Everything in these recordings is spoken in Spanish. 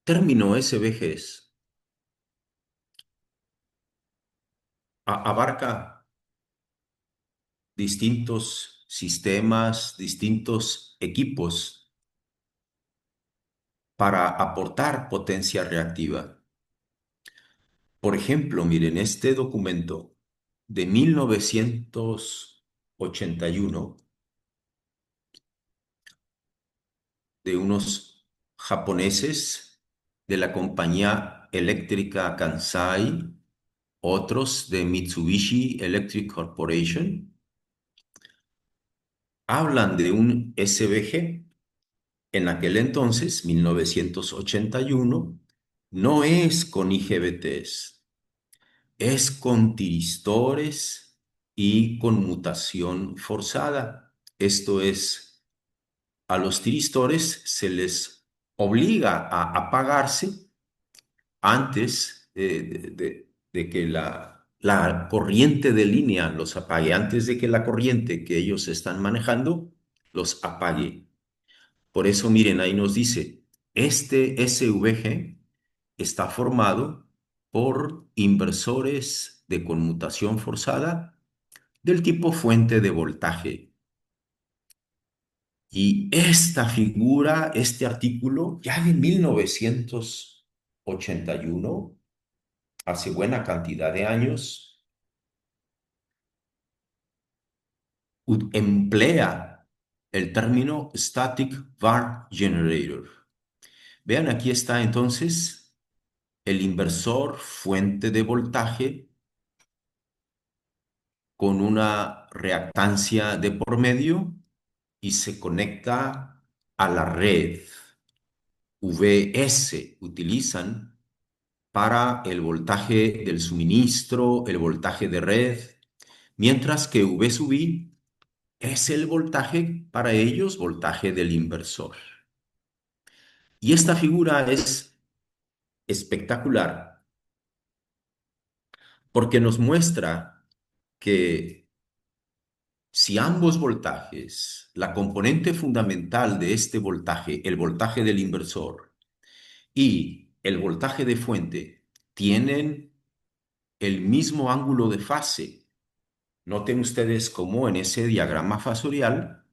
Término SVGs abarca distintos sistemas, distintos equipos para aportar potencia reactiva. Por ejemplo, miren, este documento de 1981 de unos japoneses de la compañía eléctrica Kansai, otros de Mitsubishi Electric Corporation, hablan de un SVG. En aquel entonces, 1981, no es con IGBTs, es con tiristores y con mutación forzada. Esto es, a los tiristores se les obliga a apagarse antes de que la corriente de línea los apague, antes de que la corriente que ellos están manejando los apague. Por eso, miren, ahí nos dice, este SVG está formado por inversores de conmutación forzada del tipo fuente de voltaje. Y esta figura, este artículo, ya de 1981, hace buena cantidad de años, emplea el término Static Var Generator. Vean, aquí está entonces el inversor fuente de voltaje con una reactancia de por medio y se conecta a la red. VS utilizan para el voltaje del suministro, el voltaje de red, mientras que V sub I es el voltaje para ellos, voltaje del inversor. Y esta figura es espectacular porque nos muestra que si ambos voltajes, la componente fundamental de este voltaje, el voltaje del inversor y el voltaje de fuente, tienen el mismo ángulo de fase, noten ustedes cómo en ese diagrama fasorial,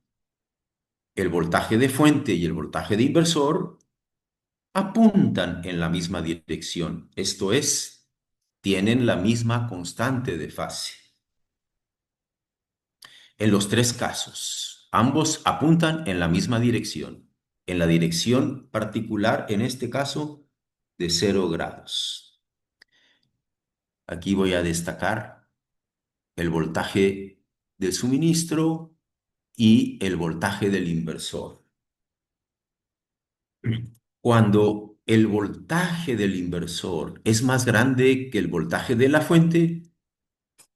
el voltaje de fuente y el voltaje de inversor apuntan en la misma dirección, esto es, tienen la misma constante de fase. En los tres casos, ambos apuntan en la misma dirección, en la dirección particular, en este caso, de 0 grados. Aquí voy a destacar el voltaje del suministro y el voltaje del inversor. Cuando el voltaje del inversor es más grande que el voltaje de la fuente,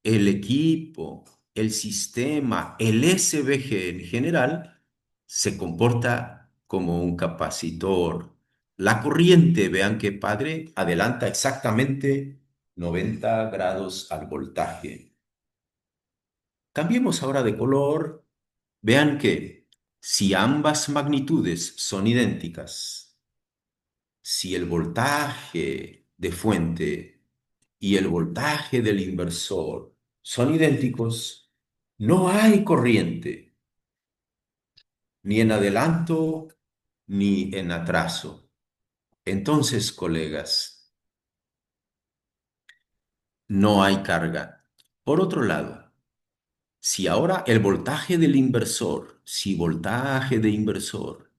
el equipo, el sistema, el SVG en general, se comporta como un capacitor. La corriente, vean qué padre, adelanta exactamente 90 grados al voltaje. Cambiemos ahora de color. Vean que si ambas magnitudes son idénticas, si el voltaje de fuente y el voltaje del inversor son idénticos, no hay corriente, ni en adelanto ni en atraso. Entonces, colegas, no hay carga. Por otro lado, si ahora el voltaje del inversor, si voltaje de inversor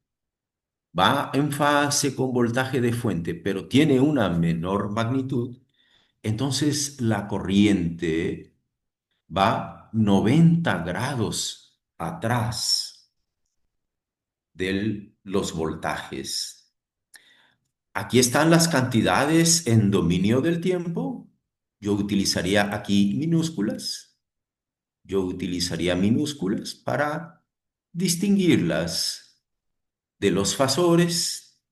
va en fase con voltaje de fuente, pero tiene una menor magnitud, entonces la corriente va 90 grados atrás de los voltajes. Aquí están las cantidades en dominio del tiempo. Yo utilizaría aquí minúsculas. Yo utilizaría minúsculas para distinguirlas de los fasores.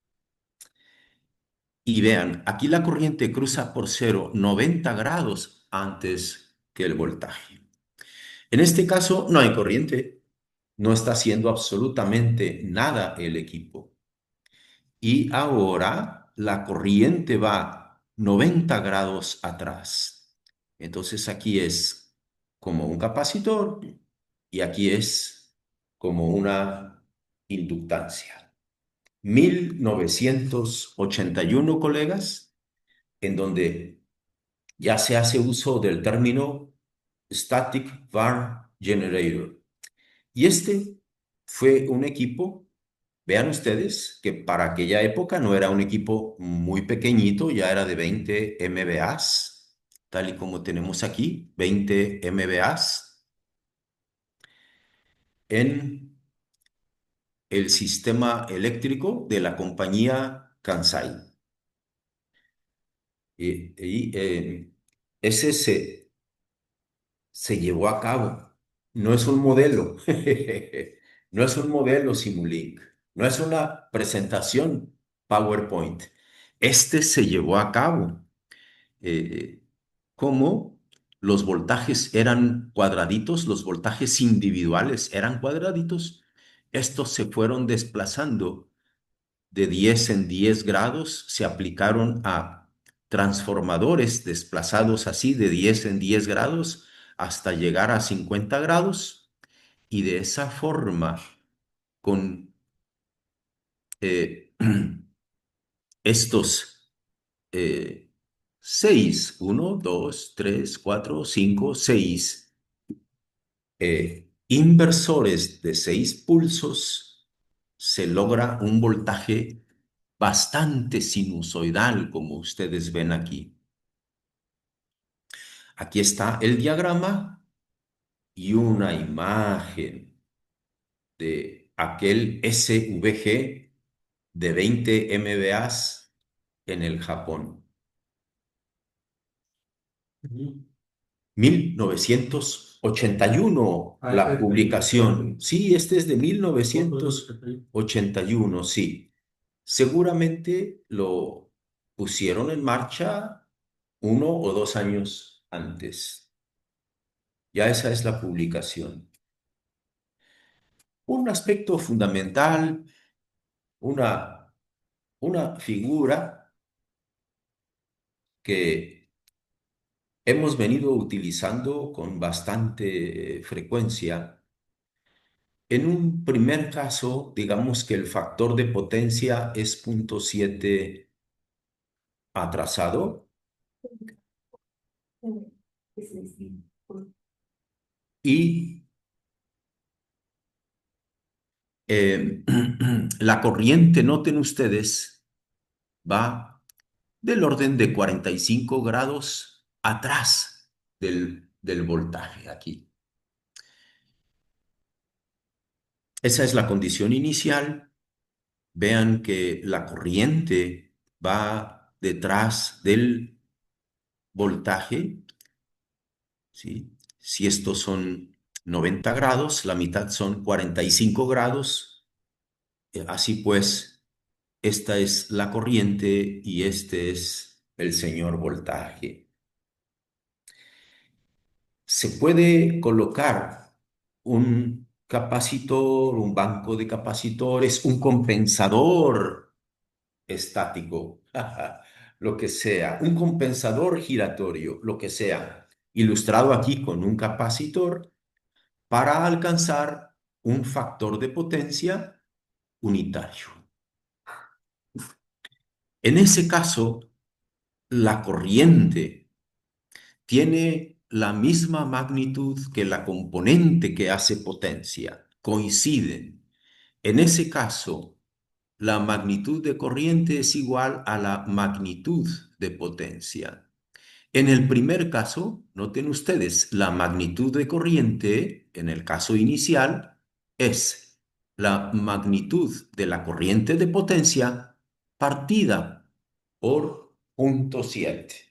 Y vean, aquí la corriente cruza por cero 90 grados antes que el voltaje. En este caso no hay corriente, no está haciendo absolutamente nada el equipo. Y ahora la corriente va 90 grados atrás. Entonces aquí es como un capacitor y aquí es como una inductancia. 1981, colegas, en donde ya se hace uso del término Static Var Generator. Y este fue un equipo, vean ustedes, que para aquella época no era un equipo muy pequeñito, ya era de 20 MVAs, tal y como tenemos aquí, 20 MVAs en el sistema eléctrico de la compañía Kansai. Y ese se llevó a cabo. No es un modelo, no es un modelo Simulink, no es una presentación PowerPoint. Este se llevó a cabo. Eh, como los voltajes eran cuadraditos, los voltajes individuales eran cuadraditos, estos se fueron desplazando de 10 en 10 grados, se aplicaron a transformadores desplazados así de 10 en 10 grados hasta llegar a 50 grados y de esa forma con eh, estos eh, 6, 1, 2, 3, 4, 5, 6 inversores de 6 pulsos, se logra un voltaje bastante sinusoidal, como ustedes ven aquí. Aquí está el diagrama y una imagen de aquel SVG de 20 MVAs en el Japón. 1981, la publicación. Sí, este es de 1981, sí. Seguramente lo pusieron en marcha 1 o 2 años antes. Ya esa es la publicación. Un aspecto fundamental, una, una figura que hemos venido utilizando con bastante frecuencia. En un primer caso, digamos que el factor de potencia es 0,7 atrasado y la corriente, noten ustedes, va del orden de 45 grados atrás del voltaje aquí. Esa es la condición inicial. Vean que la corriente va detrás del voltaje, ¿sí? Si estos son 90 grados, la mitad son 45 grados. Así pues, esta es la corriente y este es el señor voltaje. Se puede colocar un capacitor, un banco de capacitores, un compensador estático, lo que sea, un compensador giratorio, lo que sea, ilustrado aquí con un capacitor para alcanzar un factor de potencia unitario. En ese caso, la corriente tiene la misma magnitud que la componente que hace potencia, coinciden. En ese caso, la magnitud de corriente es igual a la magnitud de potencia. En el primer caso, noten ustedes, la magnitud de corriente, en el caso inicial, es la magnitud de la corriente de potencia partida por 0,7.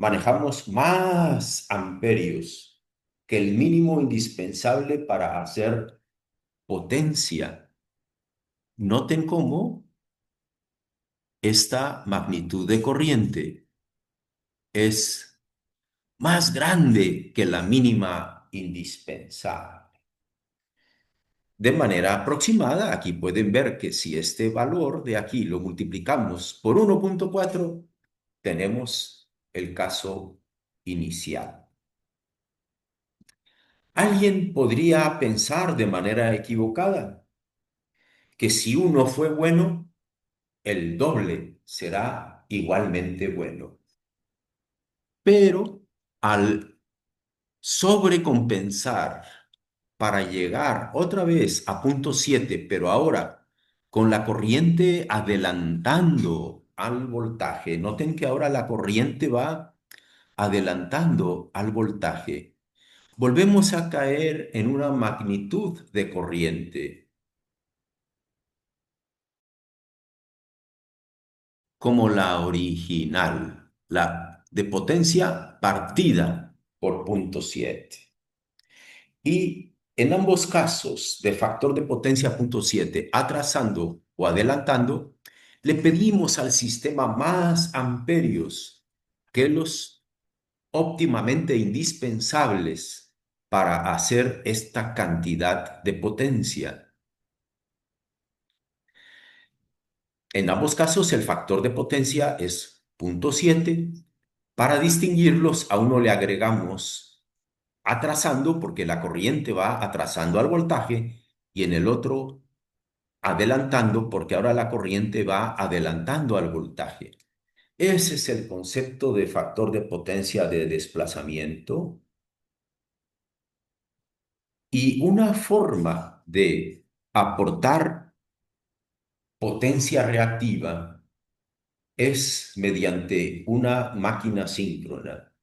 Manejamos más amperios que el mínimo indispensable para hacer potencia. Noten cómo esta magnitud de corriente es más grande que la mínima indispensable. De manera aproximada, aquí pueden ver que si este valor de aquí lo multiplicamos por 1,4, tenemos el caso inicial. Alguien podría pensar de manera equivocada que si uno fue bueno, el doble será igualmente bueno. Pero al sobrecompensar para llegar otra vez a punto 7, pero ahora con la corriente adelantando al voltaje, noten que ahora la corriente va adelantando al voltaje. Volvemos a caer en una magnitud de corriente, como la original, la de potencia partida por punto 7. Y en ambos casos de factor de potencia punto 7, atrasando o adelantando, le pedimos al sistema más amperios que los óptimamente indispensables para hacer esta cantidad de potencia. En ambos casos, el factor de potencia es punto 7. Para distinguirlos, a uno le agregamos atrasando, porque la corriente va atrasando al voltaje, y en el otro adelantando, porque ahora la corriente va adelantando al voltaje. Ese es el concepto de factor de potencia de desplazamiento. Y una forma de aportar potencia reactiva es mediante una máquina síncrona,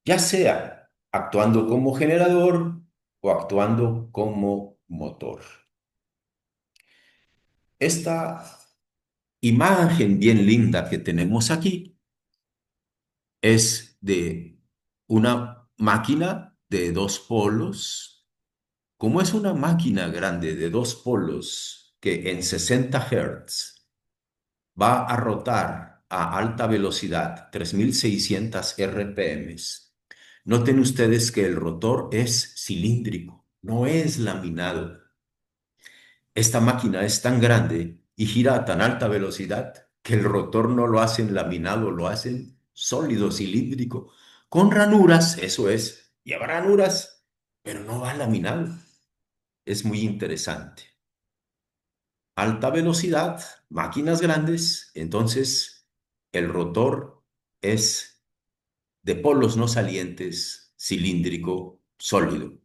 ya sea actuando como generador o actuando como motor. Esta imagen bien linda que tenemos aquí es de una máquina de dos polos. Como es una máquina grande de dos polos que en 60 Hz va a rotar a alta velocidad, 3600 RPMs. Noten ustedes que el rotor es cilíndrico, no es laminado. Esta máquina es tan grande y gira a tan alta velocidad que el rotor no lo hacen laminado, lo hacen sólido, cilíndrico, con ranuras, eso es, lleva ranuras, pero no va laminado. Es muy interesante. Alta velocidad, máquinas grandes, entonces el rotor es de polos no salientes, cilíndrico, sólido.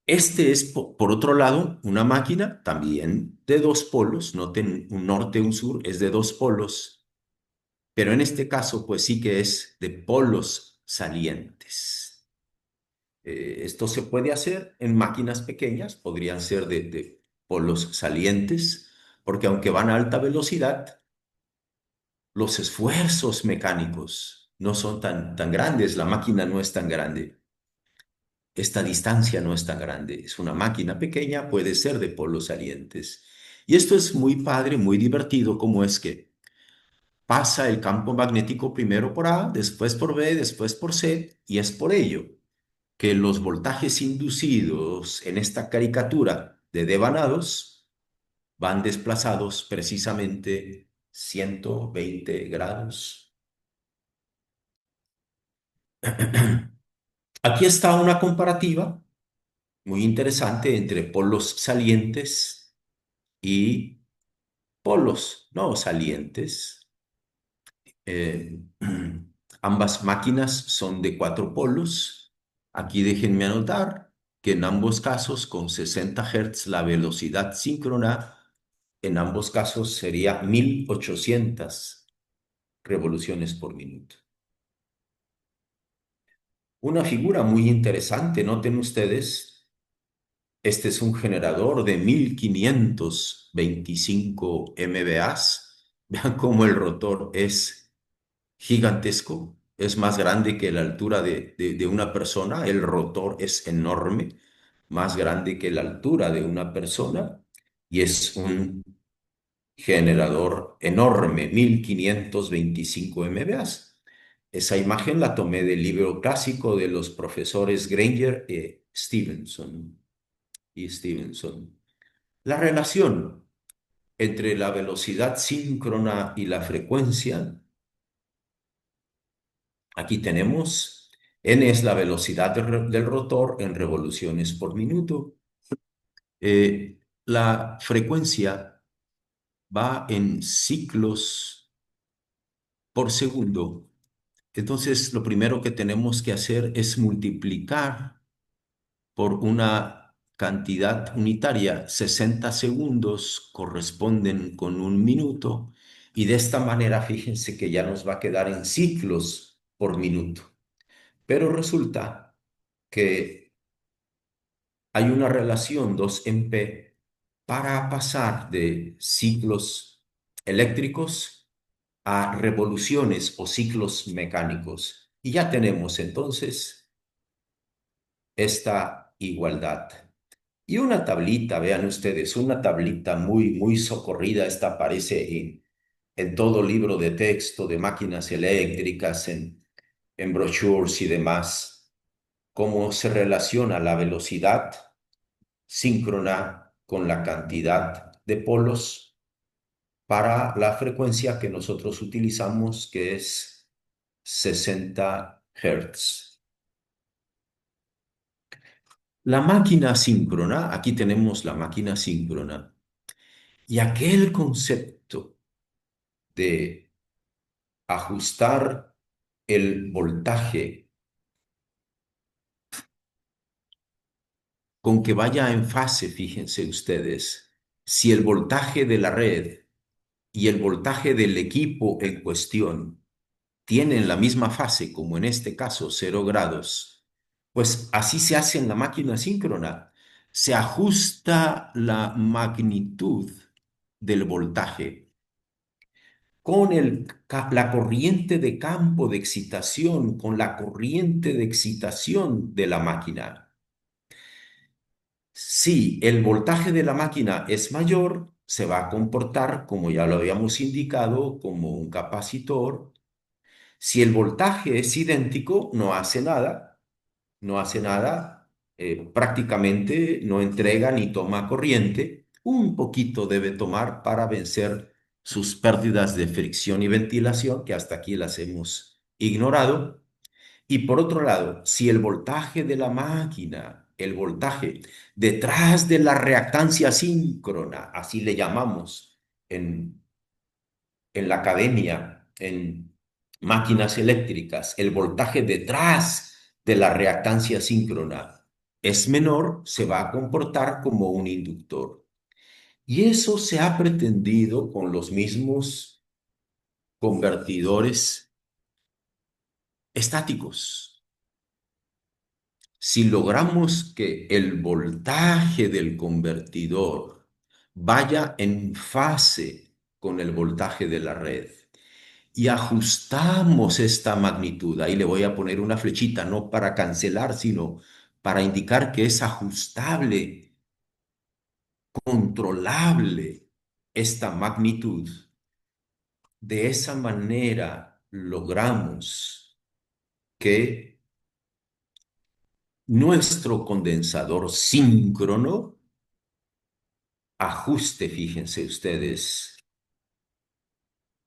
Este es, por otro lado, una máquina también de dos polos, noten un norte, un sur, es de dos polos, pero en este caso, pues sí que es de polos salientes. Esto se puede hacer en máquinas pequeñas, podrían ser de polos salientes, porque aunque van a alta velocidad, los esfuerzos mecánicos no son tan grandes, la máquina no es tan grande. Esta distancia no es tan grande, es una máquina pequeña, puede ser de polos salientes. Y esto es muy padre, muy divertido, como es que pasa el campo magnético primero por A, después por B, después por C, y es por ello que los voltajes inducidos en esta caricatura de devanados van desplazados precisamente 120 grados. Aquí está una comparativa muy interesante entre polos salientes y polos no salientes. Eh, ambas máquinas son de cuatro polos. Aquí déjenme anotar que en ambos casos con 60 Hz la velocidad síncrona en ambos casos sería 1800 revoluciones por minuto. Una figura muy interesante, noten ustedes. Este es un generador de 1525 MVAs. Vean cómo el rotor es gigantesco, es más grande que la altura de una persona. El rotor es enorme, más grande que la altura de una persona, y es un generador enorme, 1525 MVAs. Esa imagen la tomé del libro clásico de los profesores Granger y Stevenson. y Stevenson. La relación entre la velocidad síncrona y la frecuencia, aquí tenemos, n es la velocidad del rotor en revoluciones por minuto. La frecuencia va en ciclos por segundo. Entonces, lo primero que tenemos que hacer es multiplicar por una cantidad unitaria. 60 segundos corresponden con un minuto y de esta manera fíjense que ya nos va a quedar en ciclos por minuto. Pero resulta que hay una relación 2 en P para pasar de ciclos eléctricos a revoluciones o ciclos mecánicos. Y ya tenemos entonces esta igualdad. Y una tablita, vean ustedes, una tablita muy socorrida, esta aparece en todo libro de texto de máquinas eléctricas, en brochures y demás, cómo se relaciona la velocidad síncrona con la cantidad de polos para la frecuencia que nosotros utilizamos, que es 60 Hz. La máquina síncrona, aquí tenemos la máquina síncrona, y aquel concepto de ajustar el voltaje con que vaya en fase, fíjense ustedes, si el voltaje de la red y el voltaje del equipo en cuestión tienen la misma fase, como en este caso 0 grados, pues así se hace en la máquina síncrona. Se ajusta la magnitud del voltaje con la corriente de campo de excitación, con la corriente de excitación de la máquina. Si el voltaje de la máquina es mayor, se va a comportar, como ya lo habíamos indicado, como un capacitor. Si el voltaje es idéntico, no hace nada, no hace nada, prácticamente no entrega ni toma corriente. Un poquito debe tomar para vencer sus pérdidas de fricción y ventilación, que hasta aquí las hemos ignorado. Y por otro lado, si el voltaje de la máquina, el voltaje detrás de la reactancia síncrona, así le llamamos en, en la academia, en máquinas eléctricas, el voltaje detrás de la reactancia síncrona es menor, se va a comportar como un inductor. Y eso se ha pretendido con los mismos convertidores estáticos. Si logramos que el voltaje del convertidor vaya en fase con el voltaje de la red y ajustamos esta magnitud, ahí le voy a poner una flechita, no para cancelar, sino para indicar que es ajustable, controlable esta magnitud. De esa manera logramos que nuestro condensador síncrono ajuste, fíjense ustedes,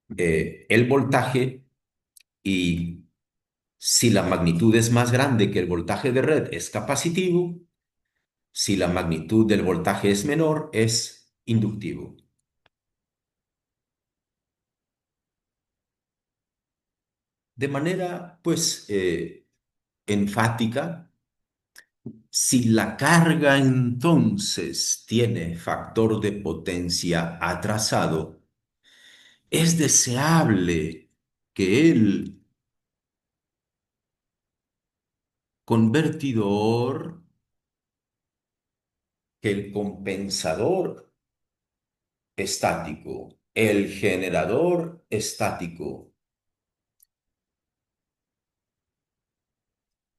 el voltaje, y si la magnitud es más grande que el voltaje de red es capacitivo, si la magnitud del voltaje es menor es inductivo. De manera, pues, enfática, si la carga entonces tiene factor de potencia atrasado, es deseable que el convertidor, que el compensador estático, el generador estático,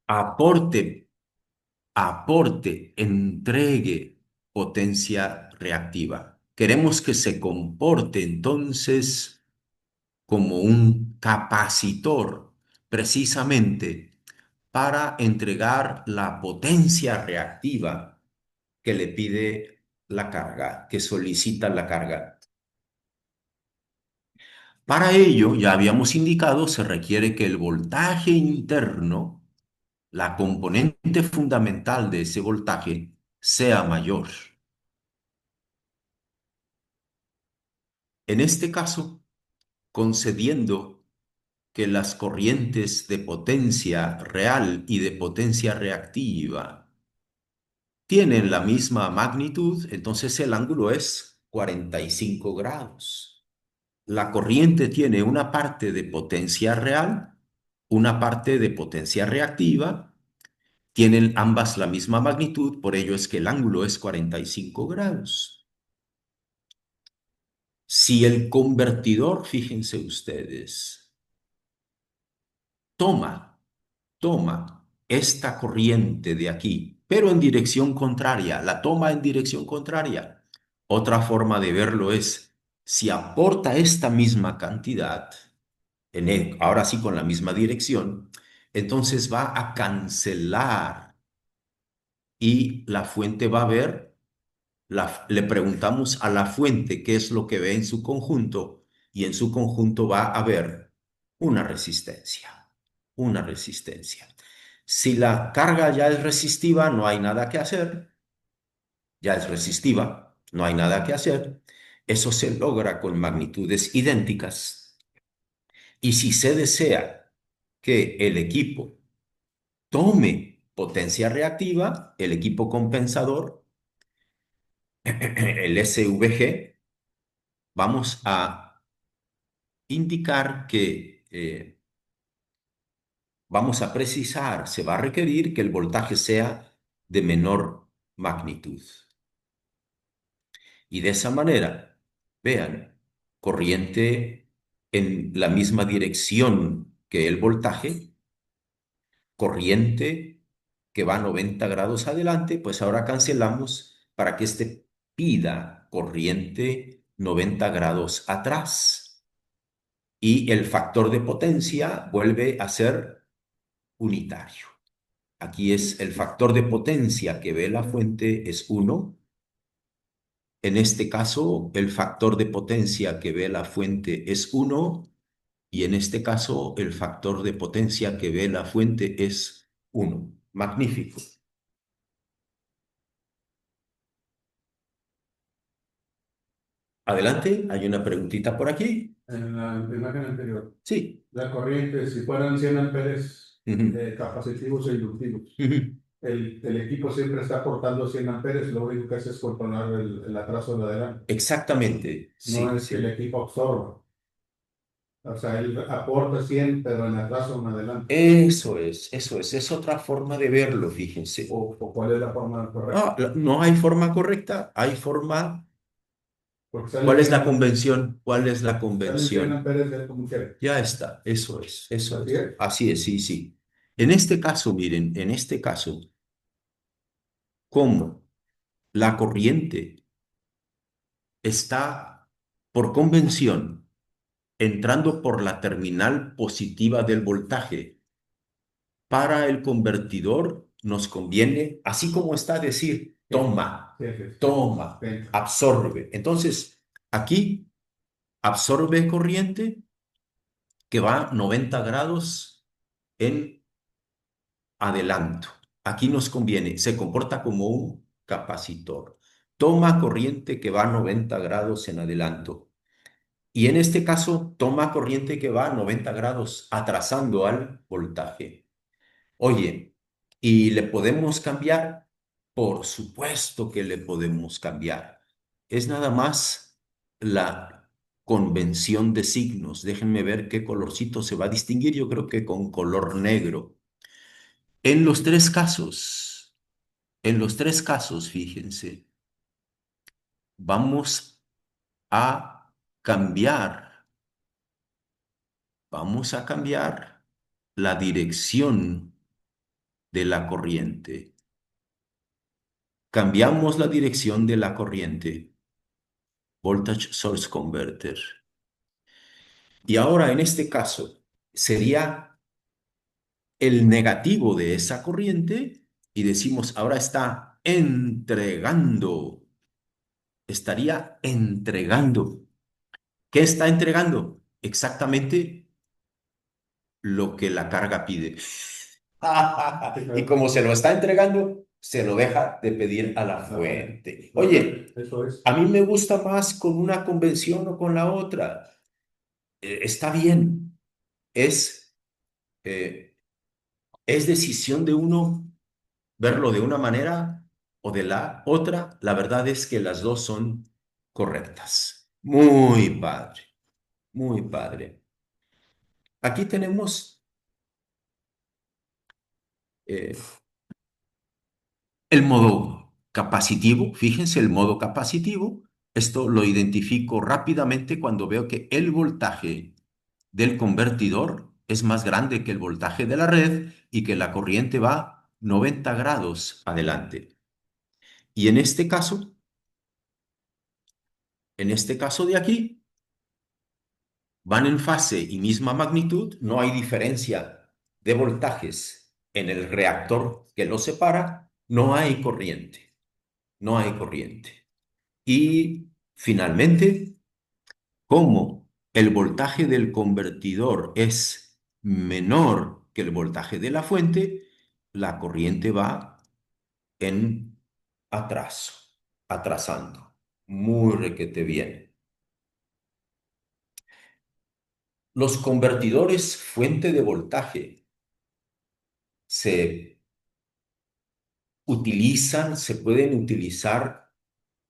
aporte, entregue potencia reactiva. Queremos que se comporte entonces como un capacitor, precisamente para entregar la potencia reactiva que le pide la carga, que solicita la carga. Para ello, ya habíamos indicado, se requiere que el voltaje interno, la componente fundamental de ese voltaje, sea mayor. En este caso, concediendo que las corrientes de potencia real y de potencia reactiva tienen la misma magnitud, entonces el ángulo es 45 grados. La corriente tiene una parte de potencia real, una parte de potencia reactiva, tienen ambas la misma magnitud, por ello es que el ángulo es 45 grados. Si el convertidor, fíjense ustedes, toma toma esta corriente de aquí, pero en dirección contraria, la toma en dirección contraria. Otra forma de verlo es, si aporta esta misma cantidad, ahora sí con la misma dirección, entonces va a cancelar y la fuente va a ver, le preguntamos a la fuente qué es lo que ve en su conjunto y en su conjunto va a ver una resistencia, una resistencia. Si la carga ya es resistiva, no hay nada que hacer, ya es resistiva, no hay nada que hacer. Eso se logra con magnitudes idénticas. Y si se desea que el equipo tome potencia reactiva, el equipo compensador, el SVG, vamos a indicar que vamos a precisar, se va a requerir que el voltaje sea de menor magnitud. Y de esa manera, vean, corriente en la misma dirección que el voltaje, corriente que va a 90 grados adelante, pues ahora cancelamos para que este pida corriente 90 grados atrás. Y el factor de potencia vuelve a ser unitario. Aquí es el factor de potencia que ve la fuente es 1. En este caso, el factor de potencia que ve la fuente es 1 y en este caso, el factor de potencia que ve la fuente es 1. Magnífico. Adelante, hay una preguntita por aquí. En la imagen anterior, Sí. la corriente, si fueran 100 amperes Ujú, capacitivos e inductivos, ujú. el equipo siempre está aportando 100 amperes, lo único que hace es controlar el atraso de adelante. Exactamente, No sí, es que el sí. equipo absorba. O sea, él aporta 100 pero en atraso en adelante. Es otra forma de verlo, fíjense. O ¿cuál es la forma correcta? No hay forma correcta, hay forma. Porque ¿Cuál salen es 100 la amperes, convención? ¿Cuál es la salen 100 convención? amperes de como quiera. Ya está, eso es, eso Así es. es. Así es, sí, sí. En este caso, miren, en este caso, como la corriente está por convención entrando por la terminal positiva del voltaje, para el convertidor nos conviene, así como está, decir, Sí, toma, sí, sí, toma, sí. absorbe. Entonces, aquí absorbe corriente que va 90 grados en adelanto. Aquí nos conviene, se comporta como un capacitor. Toma corriente que va a 90 grados en adelanto. Y en este caso, toma corriente que va a 90 grados atrasando al voltaje. Oye, ¿y le podemos cambiar? Por supuesto que le podemos cambiar. Es nada más la convención de signos. Déjenme ver qué colorcito se va a distinguir. Yo creo que con color negro. En los tres casos, en los tres casos, fíjense, vamos a cambiar, vamos a cambiar la dirección de la corriente. Cambiamos la dirección de la corriente, voltage source converter. Y ahora en este caso sería el negativo de esa corriente y decimos, ahora está entregando, estaría entregando. ¿Qué está entregando? Exactamente lo que la carga pide. Sí, Y claro. como se lo está entregando, se lo deja de pedir a la La fuente. fuente. La fuente, Oye, eso es. a mí me gusta más con una convención o con la otra. Está bien, es, eh, es decisión de uno verlo de una manera o de la otra. La verdad es que las dos son correctas. Muy padre, muy padre. Aquí tenemos eh, el modo capacitivo. Fíjense, el modo capacitivo. Esto lo identifico rápidamente cuando veo que el voltaje del convertidor es más grande que el voltaje de la red y que la corriente va 90 grados adelante. Y en este caso de aquí, van en fase y misma magnitud, no hay diferencia de voltajes en el reactor que los separa, no hay corriente, no hay corriente. Y finalmente, como el voltaje del convertidor es menor que el voltaje de la fuente, la corriente va en atraso, atrasando. Muy requete bien. Los convertidores fuente de voltaje se se pueden utilizar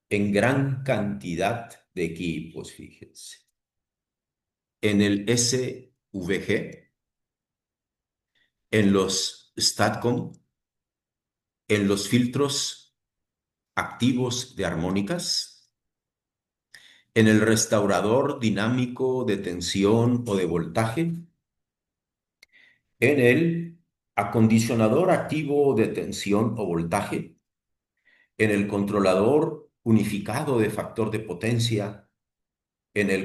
en gran cantidad de equipos, fíjense. En el SVG, en los STATCOM, en los filtros activos de armónicas, en el restaurador dinámico de tensión o de voltaje, en el acondicionador activo de tensión o voltaje, en el controlador unificado de factor de potencia, en el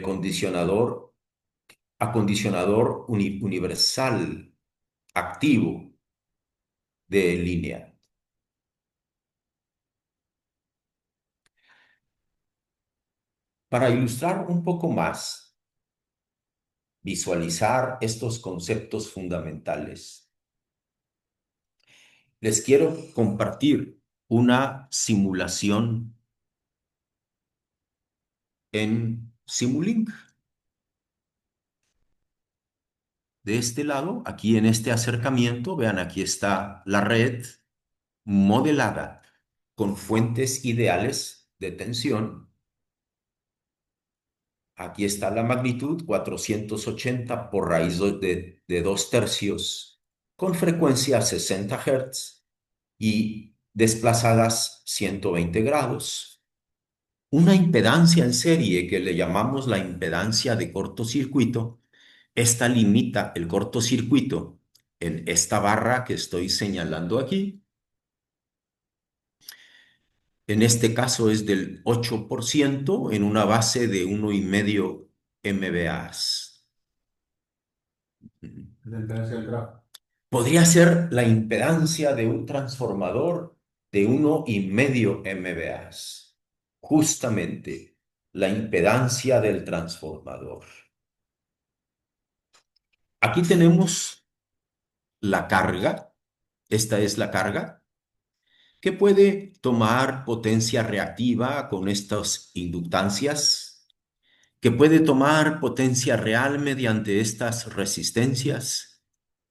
acondicionador universal activo de línea. Para ilustrar un poco más, visualizar estos conceptos fundamentales, les quiero compartir una simulación en Simulink. De este lado, aquí en este acercamiento, vean, aquí está la red modelada con fuentes ideales de tensión. Aquí está la magnitud, 480 por raíz de 2 tercios, con frecuencia 60 Hz y desplazadas 120 grados. Una impedancia en serie que le llamamos la impedancia de cortocircuito. Esta limita el cortocircuito en esta barra que estoy señalando aquí. En este caso es del 8% en una base de 1,5 MVAs. La impedancia del grafo. Podría ser la impedancia de un transformador de 1,5 MVAs. Justamente la impedancia del transformador. Aquí tenemos la carga. Esta es la carga que puede tomar potencia reactiva con estas inductancias, que puede tomar potencia real mediante estas resistencias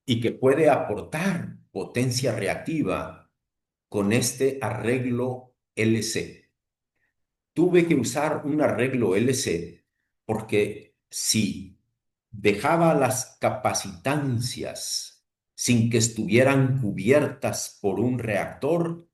y que puede aportar potencia reactiva con este arreglo LC. Tuve que usar un arreglo LC porque si dejaba las capacitancias sin que estuvieran cubiertas por un reactor,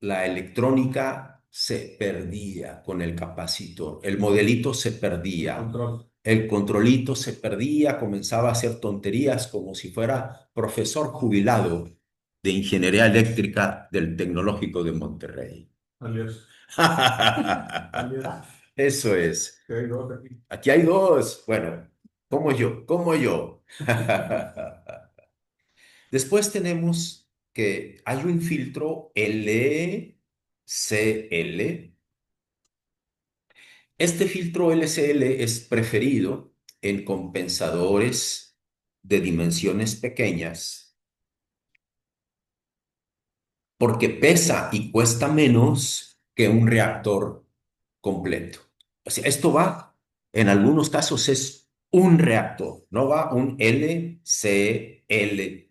la electrónica se perdía con el capacitor, el modelito se perdía, Control. el controlito se perdía, comenzaba a hacer tonterías como si fuera profesor jubilado de ingeniería eléctrica del Tecnológico de Monterrey. Alias. Alias. Eso es. Que hay dos aquí. Aquí hay dos. Bueno, como yo, como yo. Después tenemos que hay un filtro LCL. Este filtro LCL es preferido en compensadores de dimensiones pequeñas porque pesa y cuesta menos que un reactor completo. O sea, esto va, en algunos casos es un reactor, no va un LCL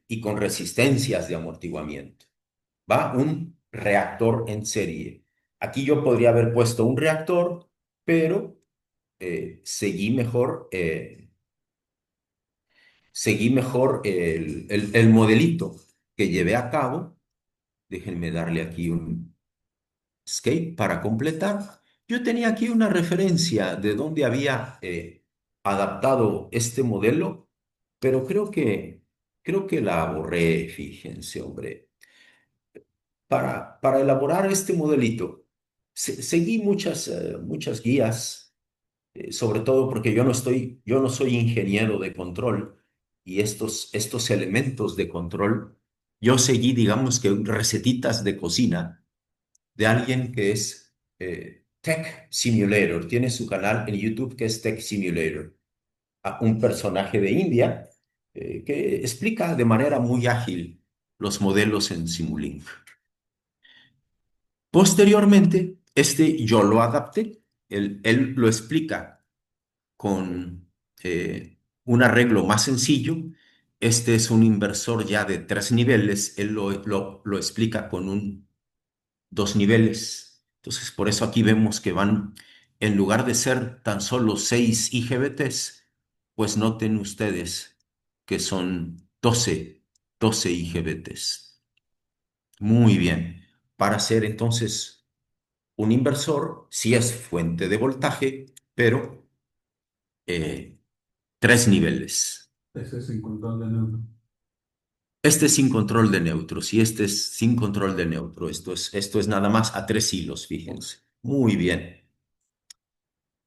y con resistencias de amortiguamiento. Va un reactor en serie. Aquí yo podría haber puesto un reactor, pero seguí mejor el modelito que llevé a cabo. Déjenme darle aquí un escape para completar. Yo tenía aquí una referencia de dónde había adaptado este modelo, pero creo que la borré, fíjense, hombre. Para elaborar este modelito, seguí muchas guías, sobre todo porque yo no soy ingeniero de control y estos elementos de control, yo seguí, digamos que recetitas de cocina de alguien que es Tech Simulator. Tiene su canal en YouTube que es Tech Simulator. Un personaje de India que explica de manera muy ágil los modelos en Simulink. Posteriormente, yo lo adapté. Él lo explica con un arreglo más sencillo. Este es un inversor ya de 3 niveles. Él lo explica con un 2 niveles. Entonces, por eso aquí vemos que van, en lugar de ser tan solo 6 IGBTs, pues noten ustedes que son 12 IGBTs. Muy bien. Para hacer entonces un inversor, sí es fuente de voltaje, pero eh, 3 niveles. Ese es sin control de neutro. Este es sin control de neutros y este es sin control de neutro. Esto es nada más a 3 hilos, fíjense. Muy bien.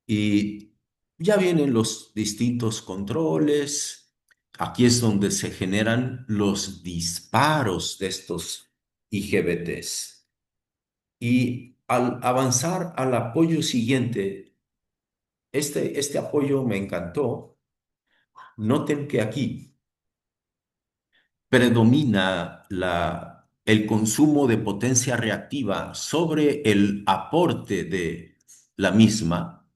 Y ya vienen los distintos controles. Aquí es donde se generan los disparos de estos IGBTs. Y al avanzar al apoyo siguiente, este apoyo me encantó. Noten que aquí predomina el consumo de potencia reactiva sobre el aporte de la misma.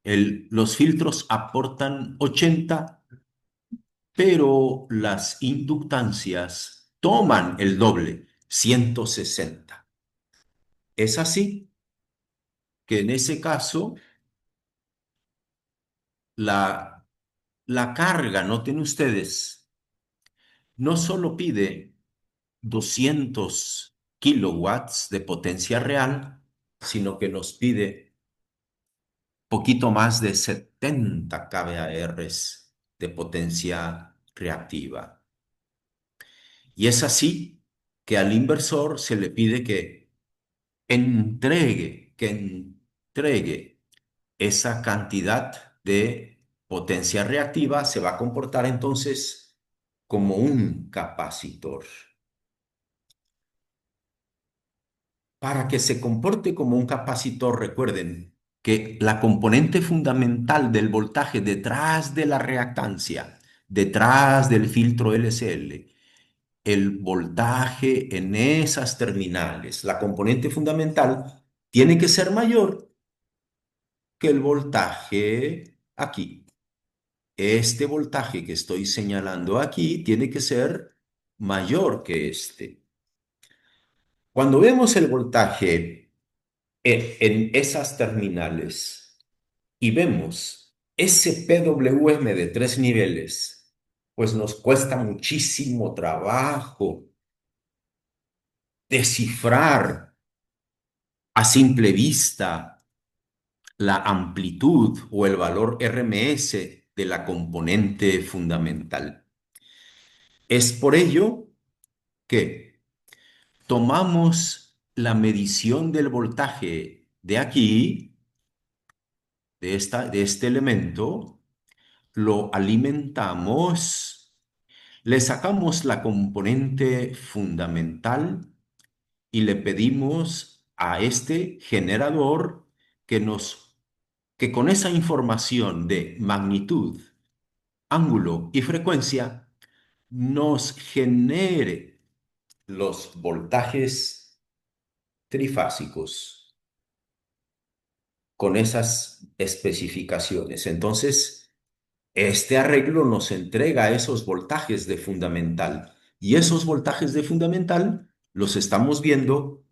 Los filtros aportan 80, pero las inductancias toman el doble, 160. Es así que en ese caso la, la carga, noten ustedes, no solo pide 200 kilowatts de potencia real, sino que nos pide poquito más de 70 kVAR de potencia reactiva. Y es así que al inversor se le pide que entregue esa cantidad de potencia reactiva. Se va a comportar entonces como un capacitor. Para que se comporte como un capacitor, recuerden que la componente fundamental del voltaje detrás de la reactancia, detrás del filtro LCL, el voltaje en esas terminales, la componente fundamental, tiene que ser mayor que el voltaje aquí. Este voltaje que estoy señalando aquí tiene que ser mayor que este. Cuando vemos el voltaje en esas terminales y vemos ese PWM de 3 niveles, pues nos cuesta muchísimo trabajo descifrar a simple vista la amplitud o el valor RMS de la componente fundamental. Es por ello que tomamos la medición del voltaje de aquí, de este elemento, lo alimentamos Le sacamos la componente fundamental y le pedimos a este generador que que con esa información de magnitud, ángulo y frecuencia nos genere los voltajes trifásicos con esas especificaciones. Entonces, este arreglo nos entrega esos voltajes de fundamental y esos voltajes de fundamental los estamos viendo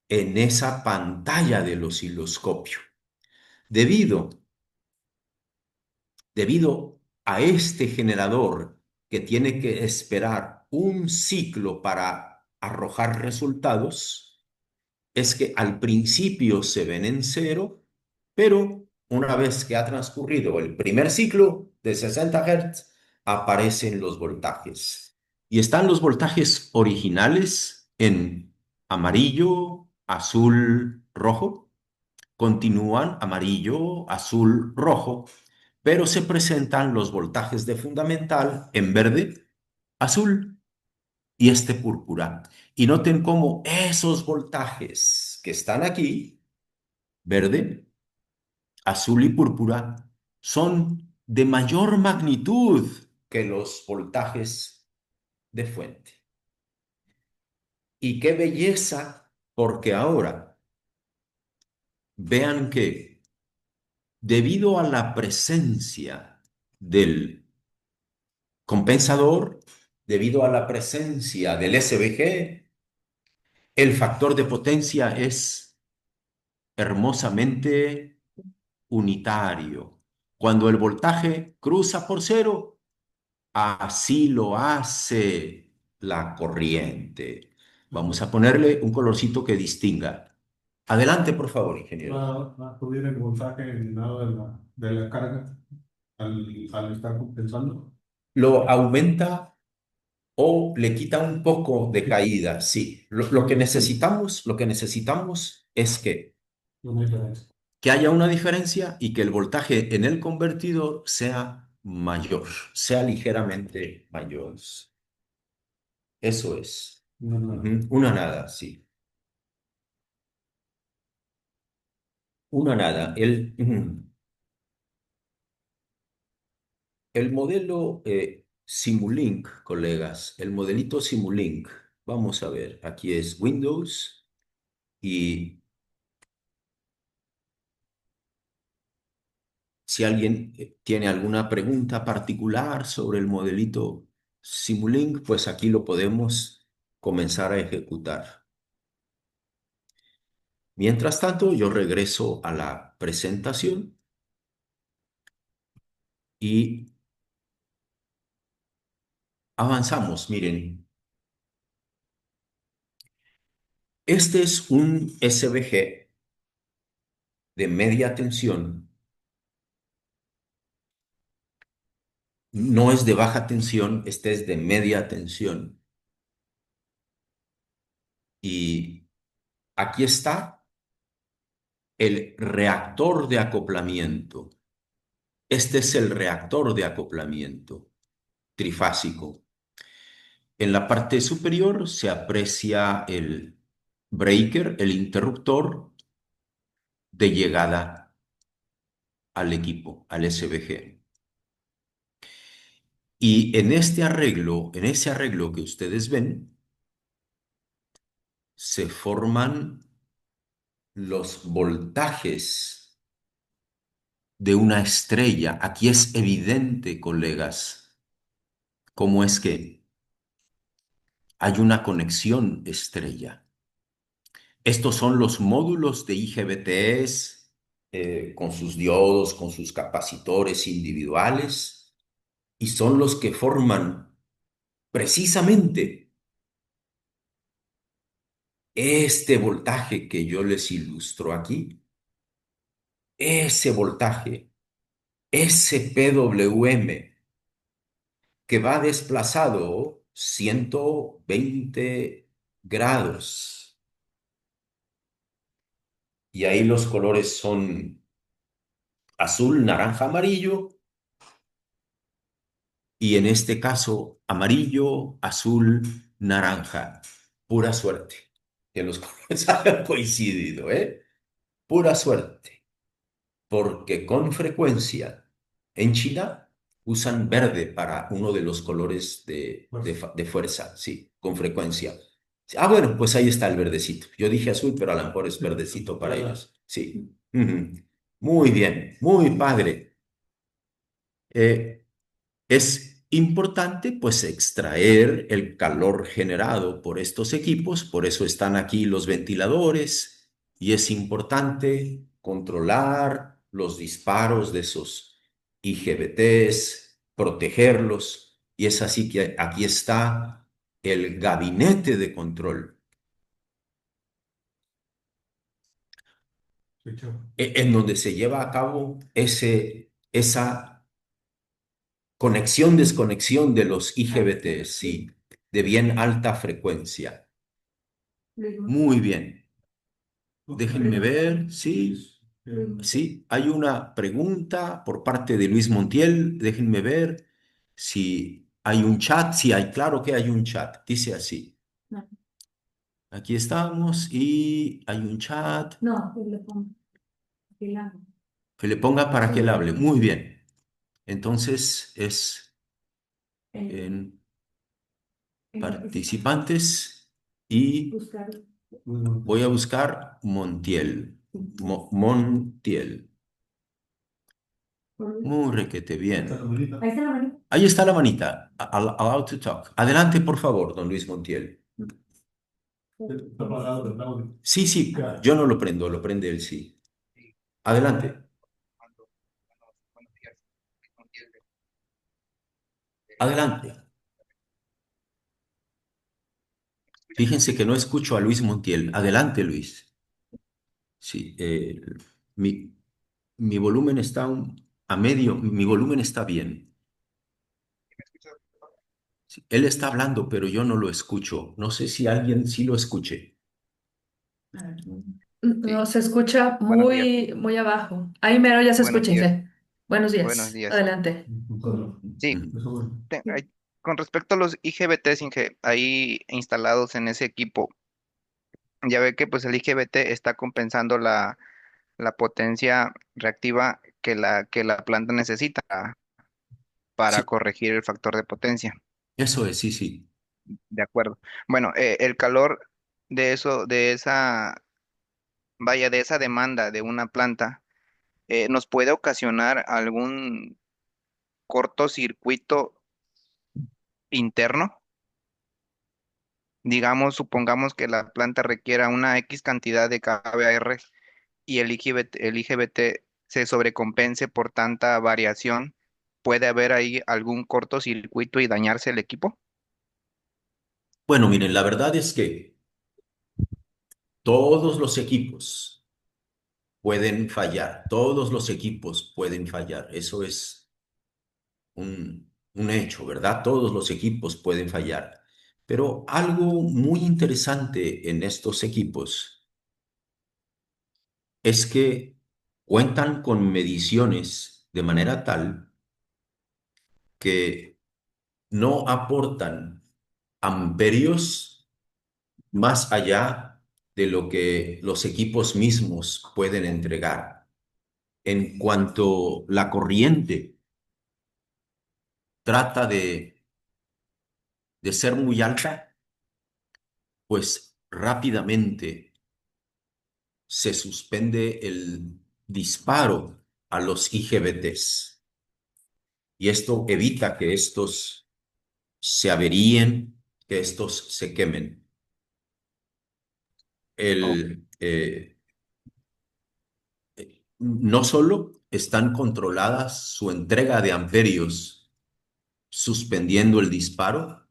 en esa pantalla del osciloscopio. Debido, debido a este generador que tiene que esperar un ciclo para arrojar resultados, es que al principio se ven en cero, pero una vez que ha transcurrido el primer ciclo de 60 Hz, aparecen los voltajes. Y están los voltajes originales en amarillo, azul, rojo. Continúan amarillo, azul, rojo, pero se presentan los voltajes de fundamental en verde, azul y este púrpura. Y noten cómo esos voltajes que están aquí, verde, azul y púrpura, son de mayor magnitud que los voltajes de fuente. Y qué belleza, porque ahora vean que debido a la presencia del compensador, debido a la presencia del SVG, el factor de potencia es hermosamente unitario. Cuando el voltaje cruza por cero, así lo hace la corriente. Vamos a ponerle un colorcito que distinga. Adelante, por favor, ingeniero. Va a subir el voltaje eliminado de la carga al estar compensando. Lo aumenta o le quita un poco de caída, sí. Lo que necesitamos es Una diferencia. que haya una diferencia y que el voltaje en el convertidor sea mayor, sea ligeramente mayor. Eso es. Una, Ujú. Una nada, sí. Una nada. El modelo Simulink, colegas, el modelito Simulink. Vamos a ver, aquí es Windows y si alguien tiene alguna pregunta particular sobre el modelito Simulink, pues aquí lo podemos comenzar a ejecutar. Mientras tanto, yo regreso a la presentación y avanzamos. Miren, este es un SVG de media tensión, no es de baja tensión, este es de media tensión. Y aquí está el reactor de acoplamiento. Este es el reactor de acoplamiento trifásico. En la parte superior se aprecia el breaker, el interruptor de llegada al equipo, al SVG. Y en ese arreglo que ustedes ven, se forman los voltajes de una estrella. Aquí es evidente, colegas, cómo es que hay una conexión estrella. Estos son los módulos de IGBTs con sus diodos, con sus capacitores individuales, y son los que forman precisamente este voltaje que yo les ilustro aquí. Ese voltaje, ese PWM, que va desplazado 120 grados. Y ahí los colores son azul, naranja, amarillo. y en este caso amarillo, azul, naranja. Pura suerte que los colores hayan coincidido, ¿eh? Pura suerte, porque con frecuencia en China usan verde para uno de los colores de fuerza, sí, con frecuencia. Ah, bueno, pues ahí está el verdecito. Yo dije azul, pero a lo mejor es verdecito para ellos. Sí. Ujú. Muy bien, muy padre. Eh, es importante pues extraer el calor generado por estos equipos, por eso están aquí los ventiladores y es importante controlar los disparos de esos IGBTs, protegerlos y es así que aquí está el gabinete de control en donde se lleva a cabo esa conexión-desconexión de los IGBTs, sí, de bien alta frecuencia. Muy bien. Déjenme ver, sí, sí, hay una pregunta por parte de Luis Montiel. Déjenme ver si hay un chat. Sí, hay, claro que hay un chat. Dice así. Aquí estamos y hay un chat. No, que le ponga. Que le ponga para que él hable. Muy bien. Entonces es en participantes y voy a buscar Montiel. Montiel. Muy requete bien. Ahí está la manita. Ahí está la manita. Allowed to talk. Adelante, por favor, don Luis Montiel. Sí, sí, yo no lo prendo, lo prende él, sí. Adelante, adelante. Fíjense que no escucho a Luis Montiel. Adelante, Luis. Sí, mi, mi volumen está a medio, mi volumen está bien. Sí, él está hablando, pero yo no lo escucho. No sé si alguien sí lo escuche. No, se escucha Buenos días, muy abajo. Ahí mero ya se buenos escucha, días, Inge. Buenos buenos días. días. Adelante. Sí, Mm. con respecto a los IGBTs ahí instalados en ese equipo, ya ve que pues el IGBT está compensando la potencia reactiva que la planta necesita para Sí, corregir el factor de potencia. eso es, sí, sí. De acuerdo. Bueno, el calor de eso, de esa demanda de una planta, nos puede ocasionar algún cortocircuito interno. Digamos, supongamos que la planta requiera una X cantidad de kVAR y el IGBT se sobrecompense por tanta variación, ¿puede haber ahí algún cortocircuito y dañarse el equipo? Bueno, miren, la verdad es que todos los equipos pueden fallar, todos los equipos pueden fallar. Eso es un hecho, ¿verdad? Todos los equipos pueden fallar. Pero algo muy interesante en estos equipos es que cuentan con mediciones de manera tal que no aportan amperios más allá de lo que los equipos mismos pueden entregar. En cuanto la corriente trata de ser muy alta, pues rápidamente se suspende el disparo a los IGBTs. Y esto evita que estos se averíen, que estos se quemen. Oh, No solo están controladas su entrega de amperios suspendiendo el disparo,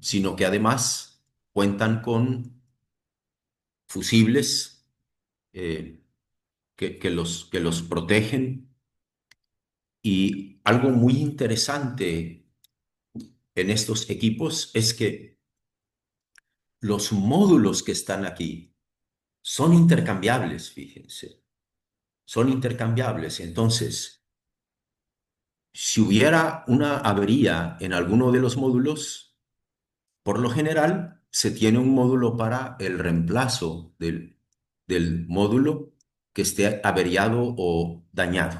sino que además cuentan con fusibles eh, que los protegen. Y algo muy interesante en estos equipos es que los módulos que están aquí son intercambiables, fíjense, son intercambiables. Entonces, Si hubiera una avería en alguno de los módulos, por lo general se tiene un módulo para el reemplazo del módulo que esté averiado o dañado.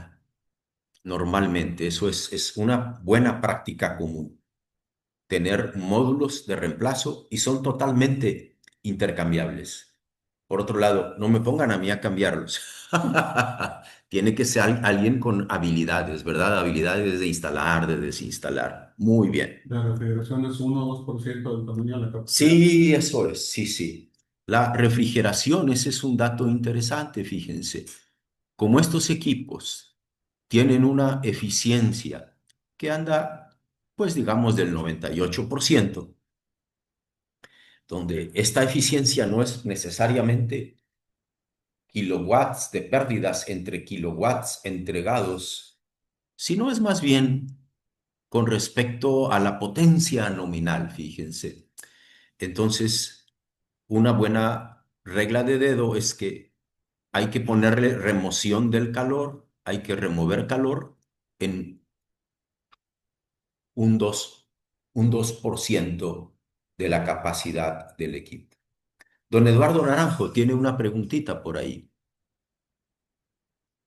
Normalmente, eso es una buena práctica común, tener módulos de reemplazo y son totalmente intercambiables. Por otro lado, no me pongan a mí a cambiarlos. Tiene que ser alguien con habilidades, ¿verdad? Habilidades de instalar, de desinstalar. Muy bien. La refrigeración es 1 o 2% del tamaño de la capacidad. Sí, eso es, sí, sí. La refrigeración, ese es un dato interesante, fíjense. Como estos equipos tienen una eficiencia que anda, pues digamos, del 98%, donde esta eficiencia no es necesariamente kilowatts de pérdidas entre kilowatts entregados, sino es más bien con respecto a la potencia nominal, fíjense. Entonces, una buena regla de dedo es que hay que ponerle remoción del calor, hay que remover calor en un 2, un 2% de la capacidad del equipo. Don Eduardo Naranjo tiene una preguntita por ahí.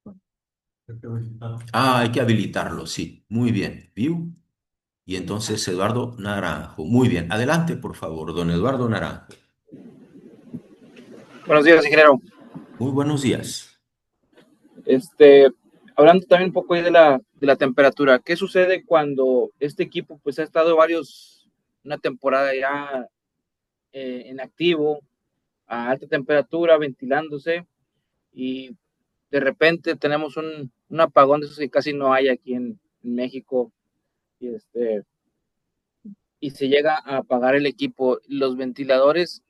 Hay que visitar. Ah, hay que habilitarlo, sí. Muy bien. ¿View? Y entonces Eduardo Naranjo. Muy bien. Adelante, por favor, don Eduardo Naranjo. Buenos días, ingeniero. Muy buenos días. Hablando también un poco ahí de la temperatura, ¿qué sucede cuando este equipo pues ha estado una temporada ya en activo, a alta temperatura, ventilándose, y de repente tenemos un apagón de esos que casi no hay aquí en México, y, y se llega a apagar el equipo? Los ventiladores,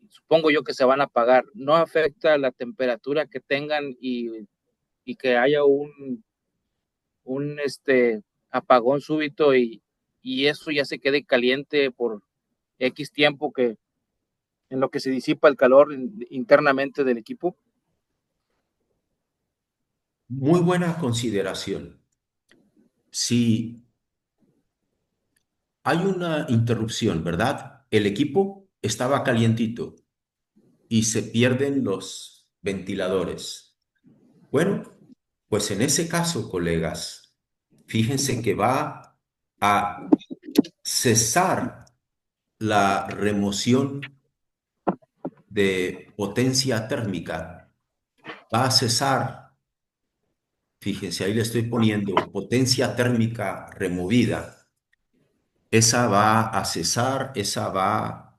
supongo yo que se van a apagar. ¿No afecta la temperatura que tengan y que haya un apagón súbito y eso ya se quede caliente por X tiempo, que en lo que se disipa el calor internamente del equipo? Muy buena consideración. Si hay una interrupción, ¿verdad? El equipo estaba calientito y se pierden los ventiladores. Bueno, pues en ese caso, colegas, fíjense que va a cesar la remoción de potencia térmica. Va a cesar, fíjense, ahí le estoy poniendo potencia térmica removida. Esa va a cesar, esa va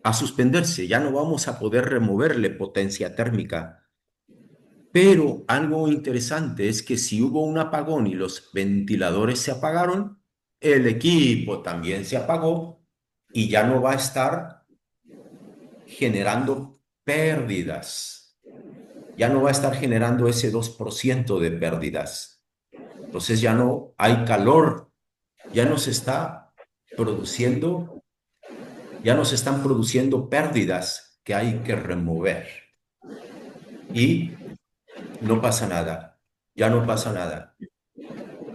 a suspenderse. Ya no vamos a poder removerle potencia térmica. Pero algo interesante es que si hubo un apagón y los ventiladores se apagaron, el equipo también se apagó y ya no va a estar generando pérdidas. Ya no va a estar generando ese 2% de pérdidas. Entonces ya no hay calor, ya no se está produciendo, ya no se están produciendo pérdidas que hay que remover. Y no pasa nada, ya no pasa nada.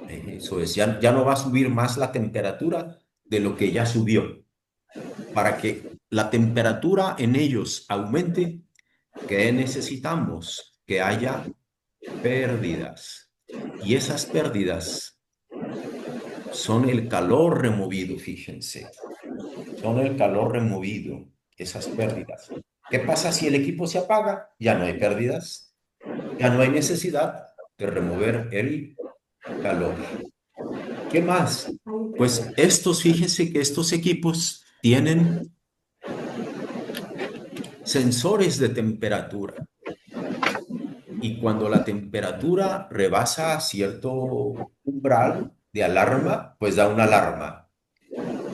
Eso es, ya no va a subir más la temperatura de lo que ya subió. Para que la temperatura en ellos aumente, ¿qué necesitamos? Que haya pérdidas. Y esas pérdidas son el calor removido, fíjense. Son el calor removido, esas pérdidas. ¿Qué pasa si el equipo se apaga? Ya no hay pérdidas. Ya no hay necesidad de remover el calor. ¿Qué más? Pues fíjense que estos equipos tienen sensores de temperatura y cuando la temperatura rebasa cierto umbral de alarma, pues da una alarma.